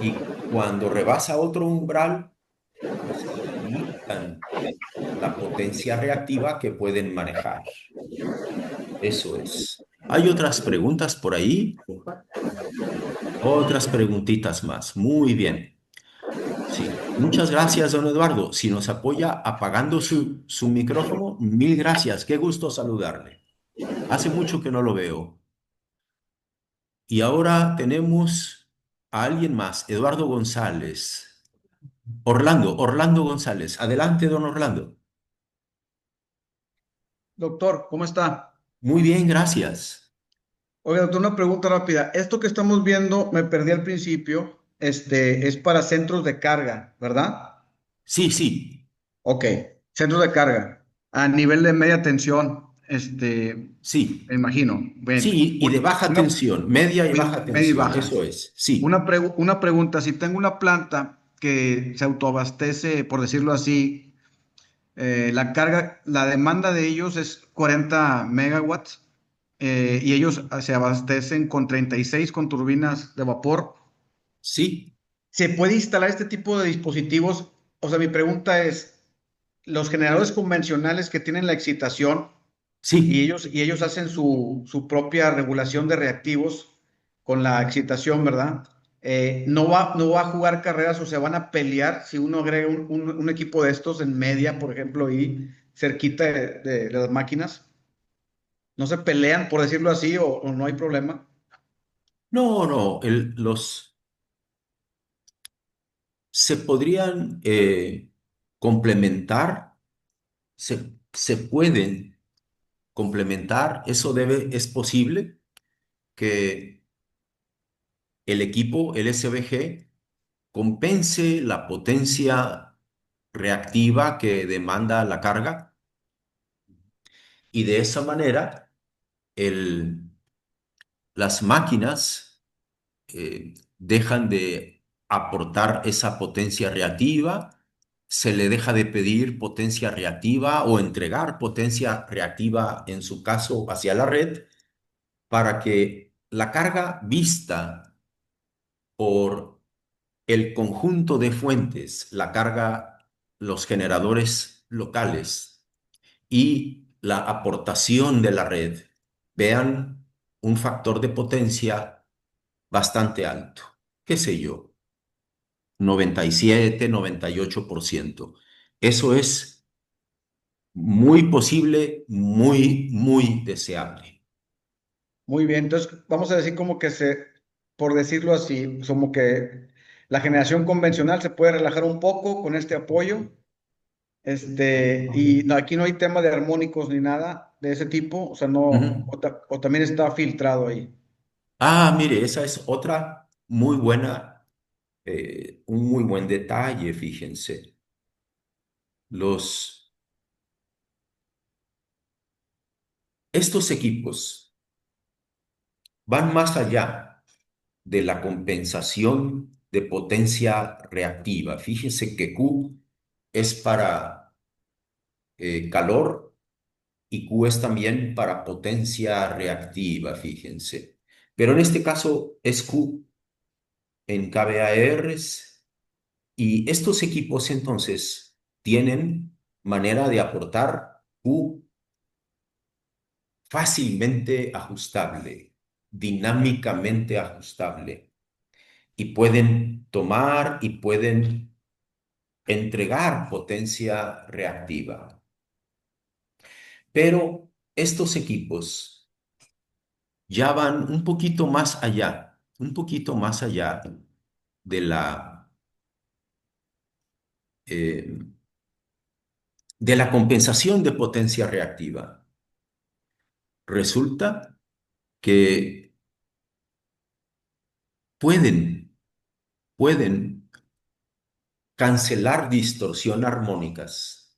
Y cuando rebasa otro umbral, pues limitan la potencia reactiva que pueden manejar. Eso es. ¿Hay otras preguntas por ahí? Otras preguntitas más. Muy bien. Sí, muchas gracias, don Eduardo. Si nos apoya apagando su micrófono, mil gracias. Qué gusto saludarle. Hace mucho que no lo veo. Y ahora tenemos a alguien más, Eduardo González. Orlando González. Adelante, don Orlando. Doctor, ¿cómo está? Muy bien, gracias. Oiga, doctor, una pregunta rápida. Esto que estamos viendo, me perdí al principio, es para centros de carga, ¿verdad? Sí, sí, Ok, centros de carga a nivel de media tensión, sí. me imagino. Bien. Sí, y de baja Una, tensión, media y baja media y tensión, baja. eso es, sí. Una pregunta, si tengo una planta que se autoabastece, por decirlo así, la carga, la demanda de ellos es 40 megawatts y ellos se abastecen con 36 con turbinas de vapor. Sí, ¿Se puede instalar este tipo de dispositivos? O sea, mi pregunta es, los generadores convencionales que tienen la excitación sí. y ellos hacen su propia regulación de reactivos con la excitación, ¿verdad? No va a jugar carreras o se van a pelear si uno agrega un equipo de estos en media, por ejemplo, y cerquita de las máquinas. ¿No se pelean, por decirlo así, o no hay problema? No, no, se podrían complementar, se pueden complementar, es posible que el equipo, el SVG, compense la potencia reactiva que demanda la carga y de esa manera el, las máquinas dejan de aportar esa potencia reactiva, se le deja de pedir potencia reactiva o entregar potencia reactiva, en su caso, hacia la red, para que la carga vista por el conjunto de fuentes, la carga, los generadores locales y la aportación de la red, vean un factor de potencia bastante alto, qué sé yo, 97, 98%. Eso es muy posible, muy deseable. Muy bien, entonces vamos a decir como que por decirlo así, como que la generación convencional se puede relajar un poco con este apoyo. Y no, aquí no hay tema de armónicos ni nada de ese tipo, o sea, no, Ujú. o también está filtrado ahí. Ah, mire, esa es otra muy buena, un muy buen detalle, fíjense. Los, estos equipos van más allá de la compensación de potencia reactiva. Fíjense que Q es para calor y Q es también para potencia reactiva, fíjense. Pero en este caso es Q en kVARs y estos equipos entonces tienen manera de aportar Q fácilmente ajustable, dinámicamente ajustable y pueden tomar y pueden entregar potencia reactiva. Pero estos equipos ya van un poquito más allá de eh, de la compensación de potencia reactiva. Resulta que pueden cancelar distorsión armónicas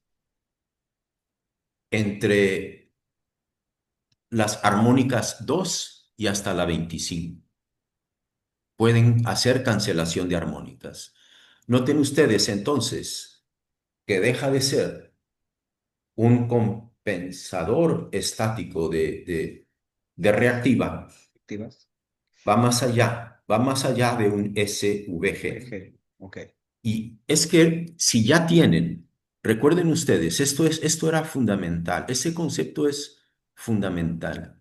entre las armónicas 2 y hasta la 25. Pueden hacer cancelación de armónicas. Noten ustedes entonces que deja de ser un compensador estático de reactiva, ¿Activas? va más allá de un SVG. Ok. Y es que si ya tienen, recuerden ustedes, esto era fundamental, ese concepto es fundamental.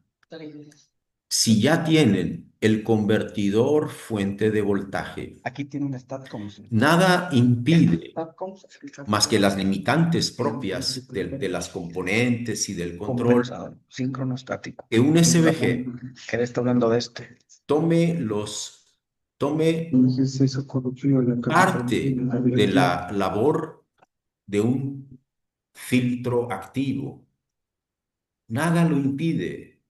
Si ya tienen el convertidor fuente de voltaje, Aquí tiene un StatCom. nada impide, StatCom más que las limitantes propias de las componentes y del control, compensador, síncrono estático. que un SVG Que le está hablando de este. tome tome parte de la labor de un filtro activo. Nada lo impide.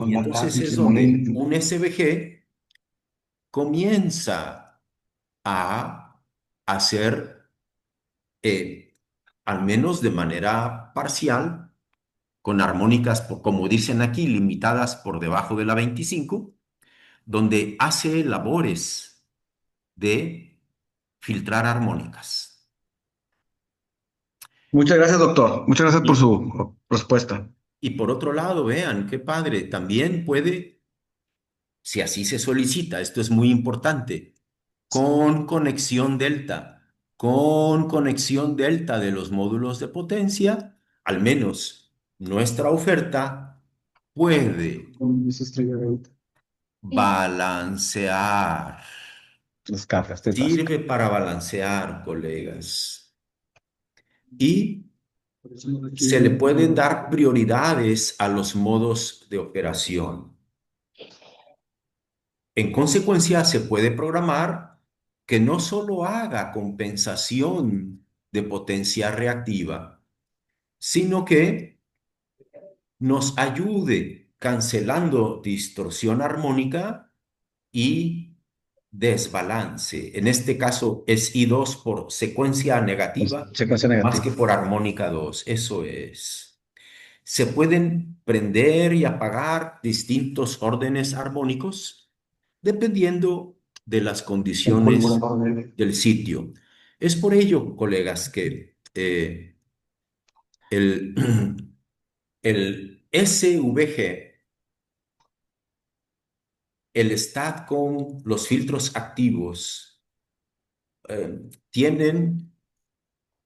Y entonces es donde un SVG comienza a hacer, al menos de manera parcial, con armónicas, como dicen aquí, limitadas por debajo de la 25, donde hace labores de filtrar armónicas. Muchas gracias, doctor. Muchas gracias por Y, su respuesta. y por otro lado, vean, qué padre, también puede, si así se solicita, esto es muy importante, con conexión delta de los módulos de potencia, al menos nuestra oferta puede balancear. Las cajas de task. Sirve para balancear, colegas. Y se le pueden dar prioridades a los modos de operación. En consecuencia, se puede programar que no solo haga compensación de potencia reactiva, sino que nos ayude cancelando distorsión armónica y desbalance. En este caso es I2 por secuencia negativa Secuencia más que negativa. por armónica 2. Eso es. Se pueden prender y apagar distintos órdenes armónicos dependiendo de las condiciones del sitio. Es por ello, colegas, que el, el SVG, el STATCOM, los filtros activos, tienen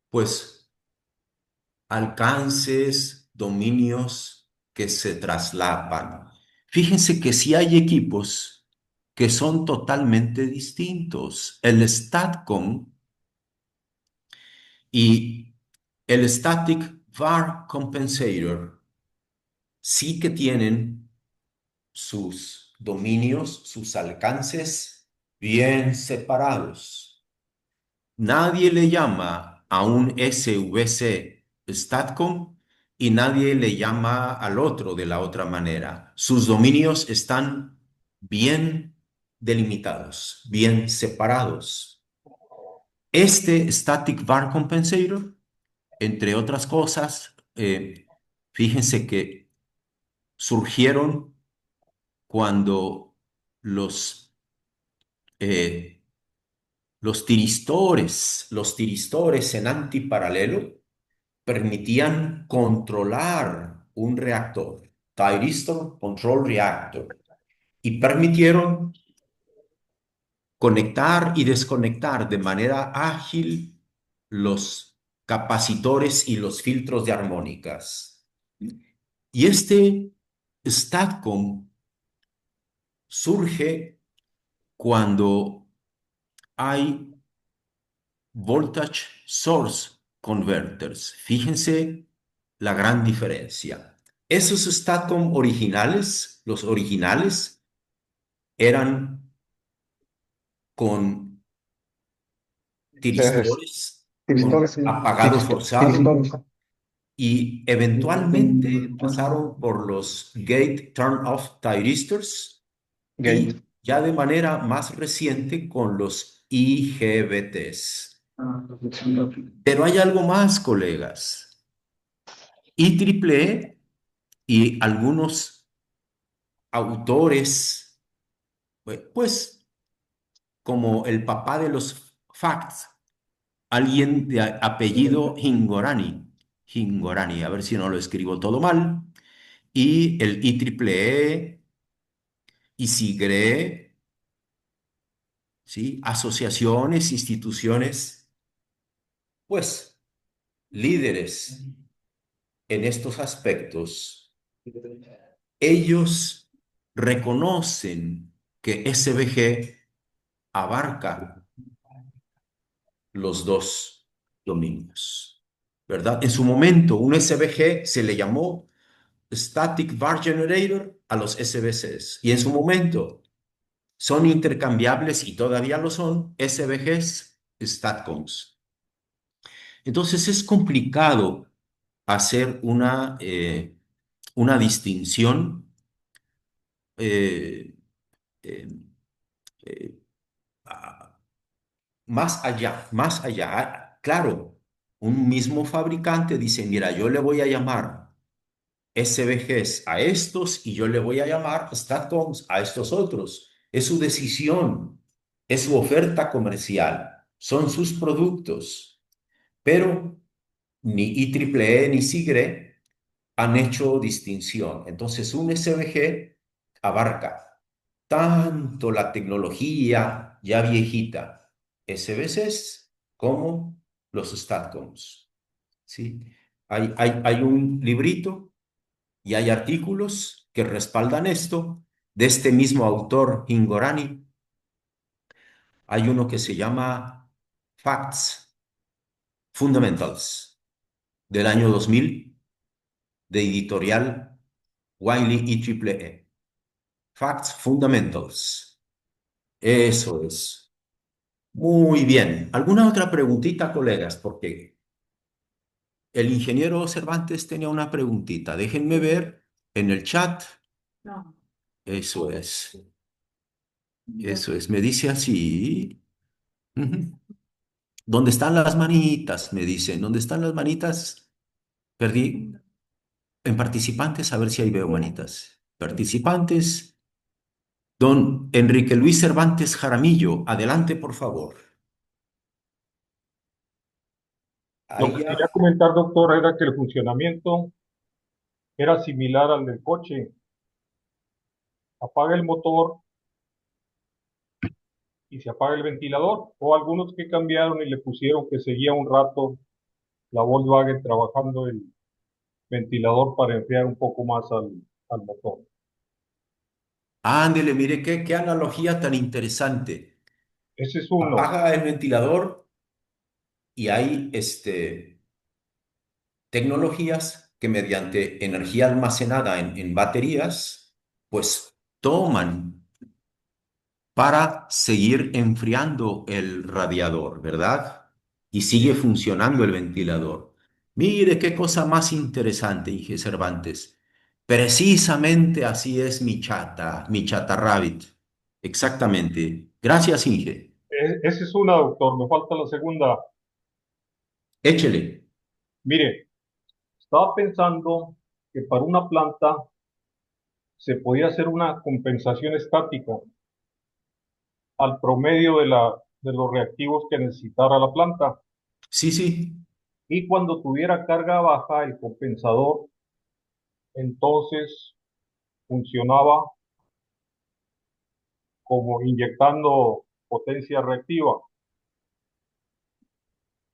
pues alcances, dominios que se traslapan. Fíjense que si hay equipos que son totalmente distintos. El STATCOM y el Static Var Compensator sí que tienen sus dominios, sus alcances bien separados. Nadie le llama a un SVC STATCOM y nadie le llama al otro de la otra manera. Sus dominios están bien delimitados, bien separados. Este Static Var Compensator, entre otras cosas, fíjense que surgieron cuando los, eh, los tiristores en antiparalelo permitían controlar un reactor, Thyristor Control Reactor, y permitieron conectar y desconectar de manera ágil los capacitores y los filtros de armónicas. Y este STATCOM surge cuando hay voltage source converters. Fíjense la gran diferencia. Esos STATCOM originales, los originales, eran con tiristores, con apagado forzado, y eventualmente pasaron por los gate turn-off thyristors y ya de manera más reciente con los IGBTs. Pero hay algo más, colegas. IEEE y algunos autores, pues como el papá de los facts, alguien de apellido Hingorani, a ver si no lo escribo todo mal, y el IEEE, ISIGRE, ¿sí? Asociaciones, instituciones, pues líderes en estos aspectos, ellos reconocen que SVG abarca los dos dominios, ¿verdad? En su momento, un SVG se le llamó Static Var Generator a los SVCs, y en su momento son intercambiables y todavía lo son, SVGs, STATCOMs. Entonces es complicado hacer una distinción eh, eh, eh, ah, más allá, más allá. Claro, un mismo fabricante dice, mira, yo le voy a llamar SVGs a estos y yo le voy a llamar STATCOMs a estos otros. Es su decisión, es su oferta comercial, son sus productos, pero ni IEEE ni SIGRE han hecho distinción. Entonces, un SVG abarca tanto la tecnología ya viejita, SVCs, como los STATCOMs. ¿Sí? Hay un librito y hay artículos que respaldan esto de este mismo autor, Hingorani. Hay uno que se llama Facts, Fundamentals, del año 2000, de editorial Wiley IEEE. Facts, Fundamentals. Eso es. Muy bien. ¿Alguna otra preguntita, colegas? Porque el ingeniero Cervantes tenía una preguntita. Déjenme ver en el chat. No. Eso es. Eso es. Me dice así. Ujú. ¿Dónde están las manitas? Me dicen. ¿Dónde están las manitas? Perdí. En participantes, a ver si ahí veo manitas. Participantes. Don Enrique Luis Cervantes Jaramillo, adelante, por favor. Lo Ahí que ya. quería comentar, doctor, era que el funcionamiento era similar al del coche. Apaga el motor y se apaga el ventilador. O algunos que cambiaron y le pusieron que seguía un rato la Volkswagen trabajando el ventilador para enfriar un poco más al motor. Ándele, mire qué analogía tan interesante. Ese es uno. Apaga el ventilador y hay tecnologías que mediante energía almacenada en baterías, pues toman para seguir enfriando el radiador, ¿verdad? Y sigue funcionando el ventilador. Mire qué cosa más interesante, Inge Cervantes. Precisamente así es mi chata Rabbit. Exactamente. Gracias, Inge. Ese es una, doctor. Me falta la segunda. Échele. Mire, estaba pensando que para una planta se podía hacer una compensación estática al promedio de los reactivos que necesitara la planta. Sí, sí. Y cuando tuviera carga baja, el compensador entonces funcionaba como inyectando potencia reactiva.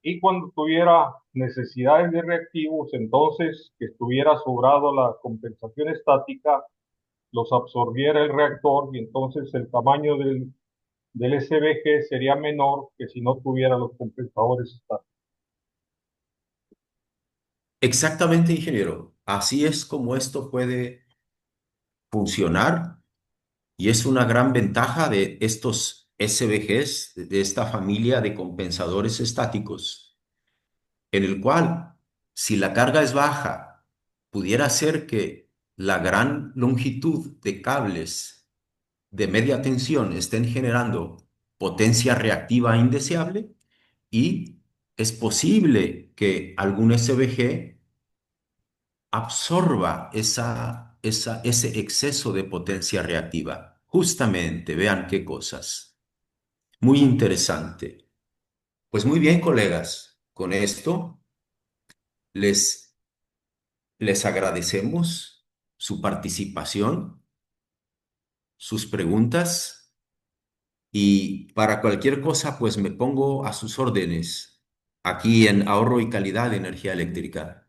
Y cuando tuviera necesidades de reactivos, entonces que estuviera sobrado la compensación estática, los absorbiera el reactor y entonces el tamaño del SVG sería menor que si no tuviera los compensadores estáticos. Exactamente, ingeniero. Así es como esto puede funcionar y es una gran ventaja de estos SVGs, de esta familia de compensadores estáticos, en el cual, si la carga es baja, pudiera ser que la gran longitud de cables de media tensión estén generando potencia reactiva indeseable y es posible que algún SVG absorba ese exceso de potencia reactiva. Justamente, vean qué cosas. Muy interesante. Pues muy bien, colegas, con esto les, les agradecemos su participación, sus preguntas y para cualquier cosa, pues me pongo a sus órdenes aquí en Ahorro y Calidad de Energía Eléctrica.